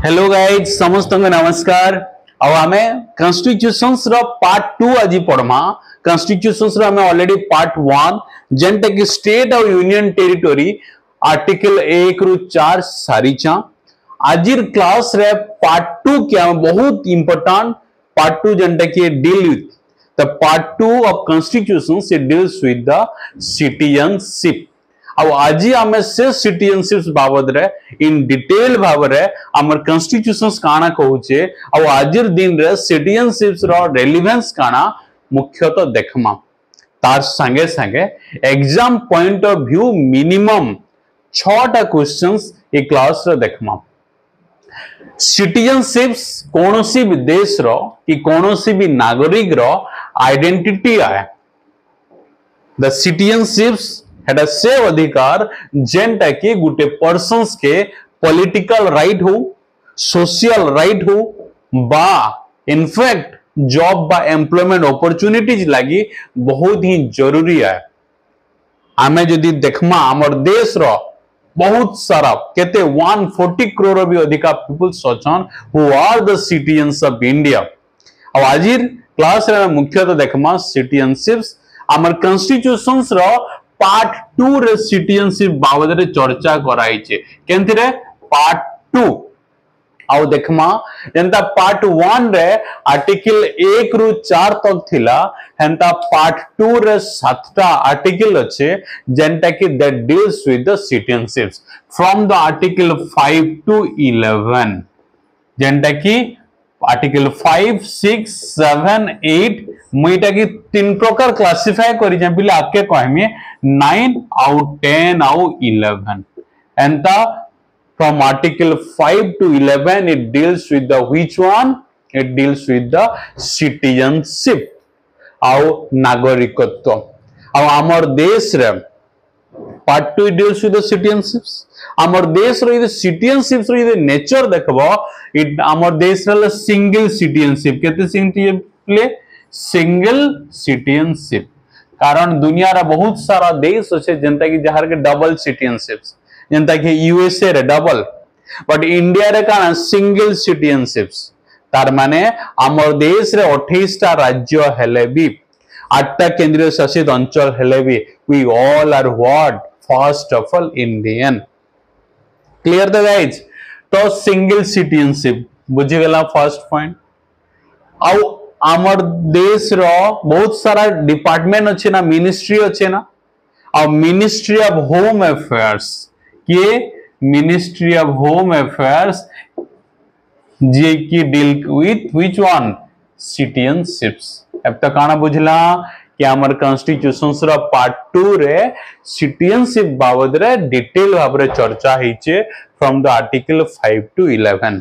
Hello guys समस्त नमस्कार। आमे कॉन्स्टिट्यूशंस रो पार्ट 2 आज पढ़मा। कॉन्स्टिट्यूशंस रो हमें ऑलरेडी पार्ट 1 जेंटा कि स्टेट और यूनियन टेरिटरी आर्टिकल 1 रु 4 सारीचा। आजिर क्लास रे पार्ट 2 क्या बहुत इंपोर्टेंट पार्ट 2 जेंटा कि deal with the part 2 of constitutions it deals with the citizenship. आज आम से सिटीजनशिप बाबद रे इन डिटेल भाव रे हमर कॉन्स्टिट्यूशंस काना कहूचे आज दिन रे सिटीजनशिप रो रेलेवेंस काना मुख्यतः देखमा। तार संगे संगे exam point of view minimum 6टा क्वेश्चंस ए क्लास रे देखमा। सिटीजनशिप्स कोनोसी भी देश रो कि कोनोसी भी नागरिक रो आइडेंटिटी आए। द सिटीजनशिप्स हेडा से अधिकार जेंटा कि गुटे पर्सन्स के पॉलिटिकल राइट हो, सोशल राइट हो बा इनफैक्ट जॉब बा एम्प्लॉयमेंट अपॉर्चुनिटीज लागी बहुत ही जरूरी है। आमे जदि देखमा हमर देश रो बहुत सारा केते 140 करोड़ भी अधिका पीपल्स अछन who are the citizens of India. अब आजिर क्लास रे मुख्यतः देखमा सिटीजनशिप्स हमर कॉन्स्टिट्यूशंस रो पार्ट 2 रे सिटीजनशिप बाबद रे चर्चा कराई छे। केंति रे पार्ट 2 आउ देखमा जेंता पार्ट 1 रे आर्टिकल 1 रु 4 तक थिला हेंता पार्ट 2 रे 7टा आर्टिकल अच्छे जेंता कि that deals with the citizenships from the article 5 to 11 जेंता कि आर्टिकल 5, 6, 7, 8 मुईटा की 3 प्रकार क्लासिफाई करी जे बिले आके कहमे 9 out 10 out 11 एंता from article 5 to 11 it deals with the which one it deals with the citizenship आउ नागरिकत्व। आउ हमर देश रे part 2 deals with the citizenships। हमर देश रो ये सिटीजनशिप रो ये नेचर देखबो इट हमर देश रे सिंगल सिटीजनशिप केते सिंगल सिटीजनशिप कारण दुनिया रा बहुत सारा देश अछि जनता की जहार के डबल सिटीजनशिप्स जनता के यूएसए रे डबल बट इंडिया रे काना सिंगल सिटीजनशिप्स तार माने हमर देश रे 28टा राज्य हेले भी 8टा केंद्रीय शासित अंचल हेले भी we all are what first of all Indian. Clear the guys तो सिंगल सिटीजनशिप बुझी गेला फर्स्ट पॉइंट। आउ हमर देश रो बहुत सारा डिपार्टमेंट अच्छे ना मिनिस्ट्री अच्छे ना और मिनिस्ट्री ऑफ होम अफेयर्स के मिनिस्ट्री ऑफ होम अफेयर्स जे की deal with which one citizenships. अब तक आना बुझला कि हमर कॉन्स्टिट्यूशंस रो पार्ट 2 रे सिटीजनशिप बाबद रे डिटेल भाव रे चर्चा हिचे फ्रॉम द आर्टिकल 5 टू 11।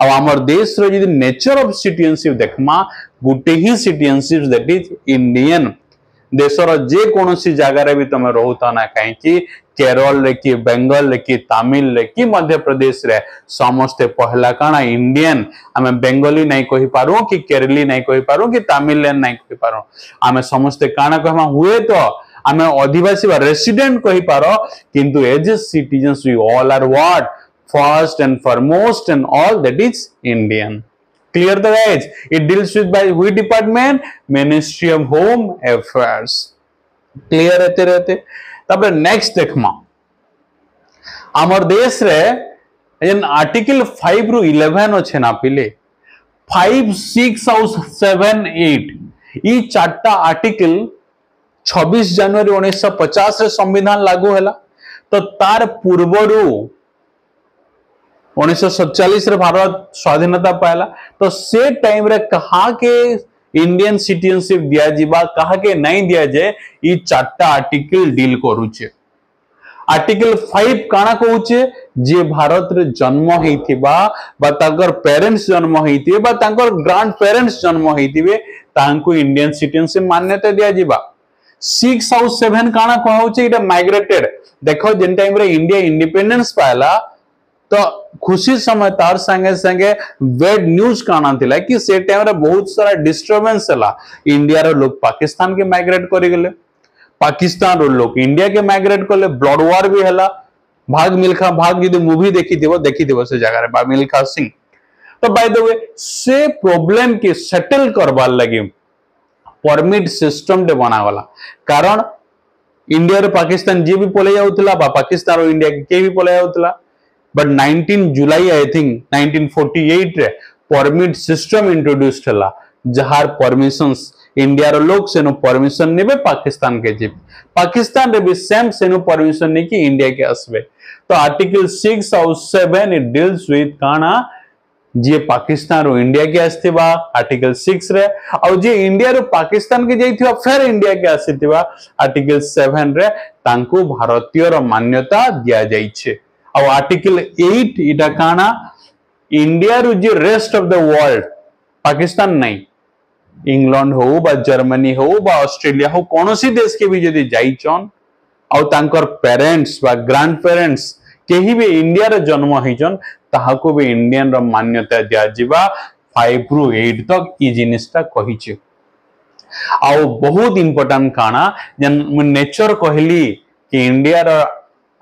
अब हमर देश रो यदि nature of citizenship देखमा Gute he citizenship that is Indian. देशर जे कोनोसी जगह रे भी तमे रहउता ना काहे कि केरल रे कि बंगाल रे कि तमिल रे कि मध्य प्रदेश रे समस्त पहला काना इंडियन आमे बंगाली नहीं कहि पारो कि केरली नहीं कहि पारो कि तमिलियन नहीं कहि पारो आमे समस्त काना कहमा हुए तो आमे आदिवासी वा रेसिडेंट कहि पारो किंतु as citizens we all are what first and foremost and all that is Indian. Clear the guys? It deals with by which department? Ministry of Home Affairs. Clear रहते रहते तब नेक्स्ट देखमा हमर देश रे जन आर्टिकल 5 रु 11 अच्छे ना पिले 5, 6 और 7, 8 ई चारटा आर्टिकल 26 जनवरी 1950 रे संविधान लागू हैला तो तार पूर्वरु 1947 रे भारत स्वाधीनता पायला तो से टाइम रे कहा के इंडियन सिटीजनशिप दिया जीवा कहा के नहीं दिया जाए ई चारटा आर्टिकल डील करूचे। आर्टिकल 5 काना कहूचे जे भारत रे जन्म हेतिबा बा ताकर पेरेंट्स जन्म हेतिबे बा ताकर ग्रैंड पेरेंट्स जन्म हेतिबे तांको इंडियन सिटीजनशिप मान्यता दिया जीवा। 6 और 7 काना कहूचे इटा माइग्रेटेड देखो जिन टाइम रे इंडिया इंडिपेंडेंस पायला तो खुशी समय तार संगे संगे वेड न्यूज काना थिला कि से टाइम रे बहुत सारा डिस्टरबेंस हला इंडिया रो लोग पाकिस्तान के माइग्रेट करि गेले पाकिस्तान रो लोग इंडिया के माइग्रेट करले ब्लड वार भी हला भाग मिल्खा भाग यदि मूवी देखी देबो से जगह रे भाग मिल्खा सिंह तो बाय द वे से प्रॉब्लम के सेटल करबार लगी परमिट सिस्टम टे बनागला कारण इंडिया रो पाकिस्तान जी भी पले जाउतला बा पाकिस्तान और इंडिया के भी पले जाउतला बट 19 जुलाई आई थिंक 1948 रे परमिट सिस्टम इंट्रोड्यूस्ड हला जहार परमिशंस इंडिया रो लोग सेनो परमिशन नेबे पाकिस्तान के जी पाकिस्तान रे भी सेम सेनो परमिशन ने कि इंडिया के आसबे तो आर्टिकल 6 और 7 इट डील्स विथ काना जे पाकिस्तान रो इंडिया के आस्थिबा आर्टिकल 6 रे और जे इंडिया रो पाकिस्तान के जाइथिबा फिर इंडिया के आस्थिबा आर्टिकल 7 रे तांको भारतीय रो मान्यता दिया जाई छे और आर्टिकल 8 इटा काना इंडिया रो जे rest of the world Pakistan नहीं इंग्लैंड हो बा जर्मनी हो बा ऑस्ट्रेलिया हो कोनोसी देश के भी जदी जाइचन और तांकर पेरेंट्स बा ग्रैंड पेरेंट्स केही भी इंडिया रे जन्म होइचन ताहाको भी इंडियन रो मान्यता दिया जिबा 5 रु 8 तक ई जिनिसटा कहिचे आ बहुत इंपोर्टेंट काना जन नेचर कहली कि इंडिया रो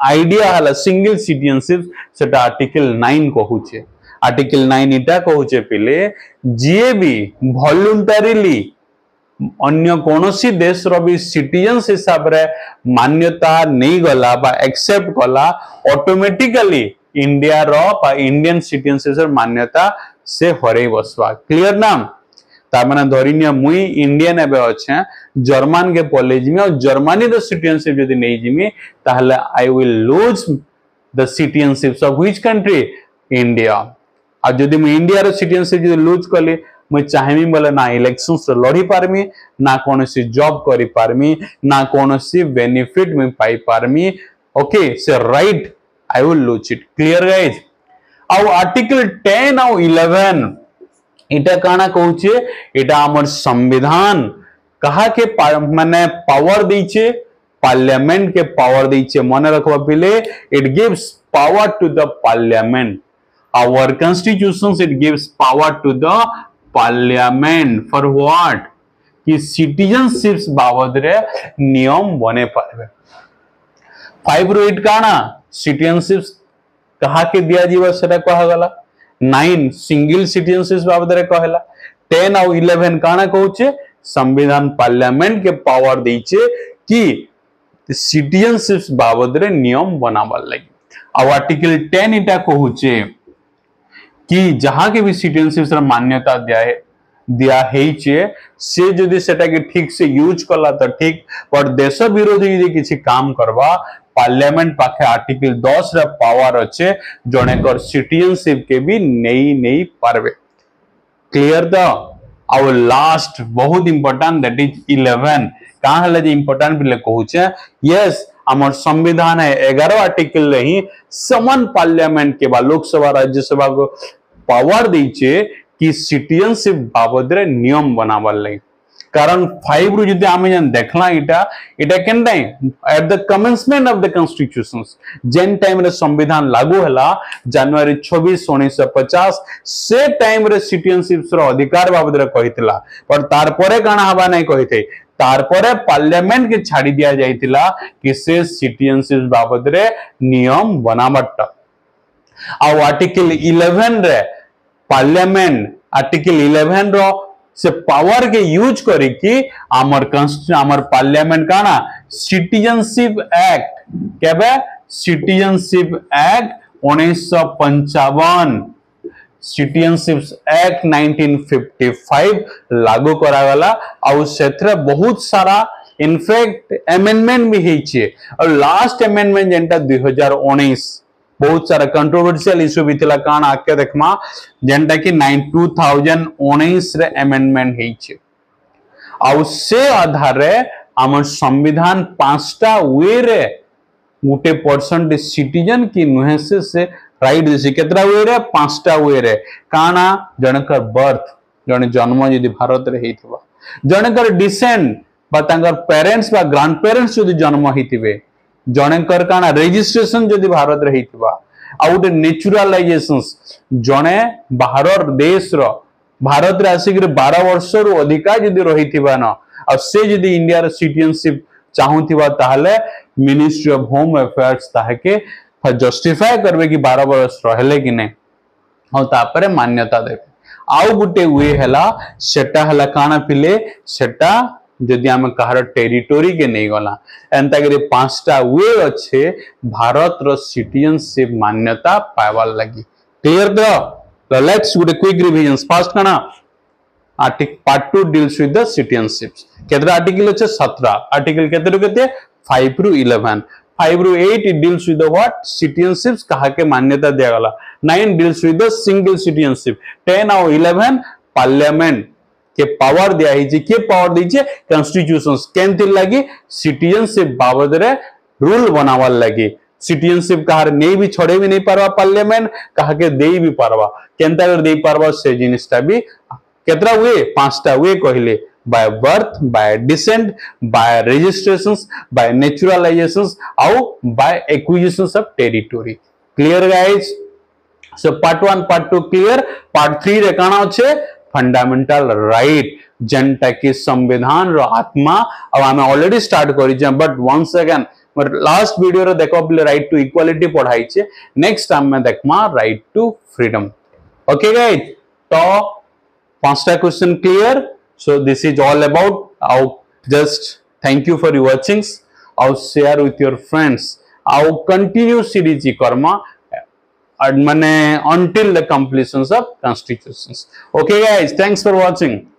आइडिया हला सिंगल सिटीजनशिप सेटा आर्टिकल 9 कहूचे आर्टिकल 9 इटा कहूचे पिले जे भी वॉलंटरीली अन्य कोनोसी देश रो भी सिटीजन्स हिसाब रे मान्यता नहीं गला बा एक्सेप्ट गला ऑटोमेटिकली इंडिया रो बा इंडियन सिटीजनशिप मान्यता से हरे बसवा क्लियर ना ता माने धरिनिया मुई इंडियन एबे अछि जर्मन के कॉलेज में और जर्मनी रो सिटीजनशिप यदि नहीं जिमी ताहले I will lose the citizenship of which country India आ जदि मैं इंडिया रो सिटीजनशिप यदि लूज करली मैं चाहेमी बोले ना इलेक्शन से लड़ी पारमी ना कोनोसी जॉब करी पारमी ना कोनोसी बेनिफिट में पाई पारमी ओके से right I will lose it clear guys और आर्टिकल 10 और 11 इटा काना कहूचे इटा हमर संविधान कहा के माने पावर दीचे पार्लियामेंट के पावर दीचे मने रखबा पहिले it gives power to the parliament our constitutions it gives power to the parliament for what कि citizenships बाबद रे नियम बने पारबे 5 रो 8 काना citizenships कहा के दिया जीवा सेटा कहा गला 9 सिंगल सिटीजनशिप बाबद रे कहला 10 और 11 काना कहूचे संविधान पार्लियामेंट के पावर देइचे कि सिटीजनशिप बाबद रे नियम बनाबा लागि और आर्टिकल 10 इटा कहूचे कि जहां के भी सिटीजनशिप मान्यता दिया से जदि सेटा के ठीक से यूज कला तो ठीक पर देश विरोधी यदि किसी काम करवा पार्लियामेंट पाखे आर्टिकल 10 रे पावर अच्छे जने कर सिटीजनशिप के भी नहीं पारबे क्लियर द और लास्ट बहुत इंपोर्टेंट दैट इज 11 कहां हले जे इंपोर्टेंट बिले कहूचे यस हमर संविधान है 11 आर्टिकल रही समान पार्लियामेंट के बा लोकसभा राज्यसभा को पावर दीचे कि सिटीजनशिप बाबद रे नियम बनाबा लई कारण 5 रु जदि आमे जन देखला इटा केन time at the commencement of the constitutions जेन टाइम रे संविधान लागू हला जनवरी 26 1950 से टाइम रे सिटीजनशिप रो अधिकार बाबद रे कहितला पर तार परे काना हबा नै कहिते तारपरे पार्लियामेंट के छाड़ी दिया जाइतिला कि से सिटीजनशिप बाबद रे नियम बनाबट और आर्टिकल 11 रे पार्लियामेंट आर्टिकल 11 रो से पावर के यूज करी कि आमर पार्लियामेंट काना सिटीजनशिप एक्ट केबे सिटीजनशिप एक्ट 1955 सिटीजनशिप एक्ट 1955 लागू करा गला और सेथरे बहुत सारा इनफैक्ट अमेंडमेंट भी हेचे और लास्ट अमेंडमेंट जेंटा 2019 बहुत सारा कंट्रोवर्शियल इशू भी थिला कान आके देखमा जेंटा कि 2019 रे अमेंडमेंट हेचे और से आधार रे हमर संविधान पांचटा वे रे गोटे परसेंट सिटीजन की नुहे से राइट दिसी केतरा वे रे पांचटा वे रे काना जनकर बर्थ जने जन्म यदि भारत रे हेइथबा जनकर डिसेंट बा तांगर पेरेंट्स बा ग्रैंड पेरेंट्स यदि जन्म हेइथिबे जनकर काना रजिस्ट्रेशन यदि भारत रे हेइथबा आ उटे नेचुरलाइजेशंस जने बाहर देश रो भारत रे आसी 12 वर्ष रो अधिकार यदि रहिथिबा न आ से यदि इंडिया रो सिटीजनशिप चाहुथिबा ताहले मिनिस्ट्री ऑफ होम अफेयर्स ताहके जस्टिफाई करबे कि 12 वर्ष रहले कि नहीं और तापरे मान्यता देबे आउ गुटे वे हला सेटा हला काना पिले सेटा जदि आम कहार टेरिटोरी के नहीं गला एंता करी पांचटा वे अच्छे भारत रो सिटीजनशिप मान्यता पाइबार लगी क्लियर द लेट्स गुटे क्विक रिवीजन फर्स्ट काना article part 2 deals with the citizenships केतरा आर्टिकल अच्छे 17 आर्टिकल केते रु केते 5 रु 11 5 रु 8 it deals with the what citizenships कहा के मान्यता दिया गला 9 deals with the single citizenship 10 और 11 पार्लियामेंट के पावर दिया ही जे के पावर दीचे कॉन्स्टिट्यूशंस केंति लगी सिटीजनशिप बाबद रे रूल बनावा लगी सिटीजनशिप कहार नहीं भी छोड़े भी नहीं पारवा पार्लियामेंट कहा के देई भी पारवा केंता कर देई पारवा से जिनिसटा भी केतरा हुए पांचटा हुए कहले by birth, by descent, by registrations, by naturalizations, or by acquisitions of territory. Clear, guys? So part 1, part 2 clear. Part 3 रे काना अच्छे fundamental right. जनता की संविधान रो आत्मा अब हमें ऑलरेडी स्टार्ट करी जे but once again last video रे देखो बोले राइट टू इक्वालिटी पढ़ाई छे नेक्स्ट टाइम में देखमा right to freedom okay guys तो पांचटा question clear so this is all about our just thank you for your watchings our share with your friends our continue series karma and mane until the completions of constitutions okay guys thanks for watching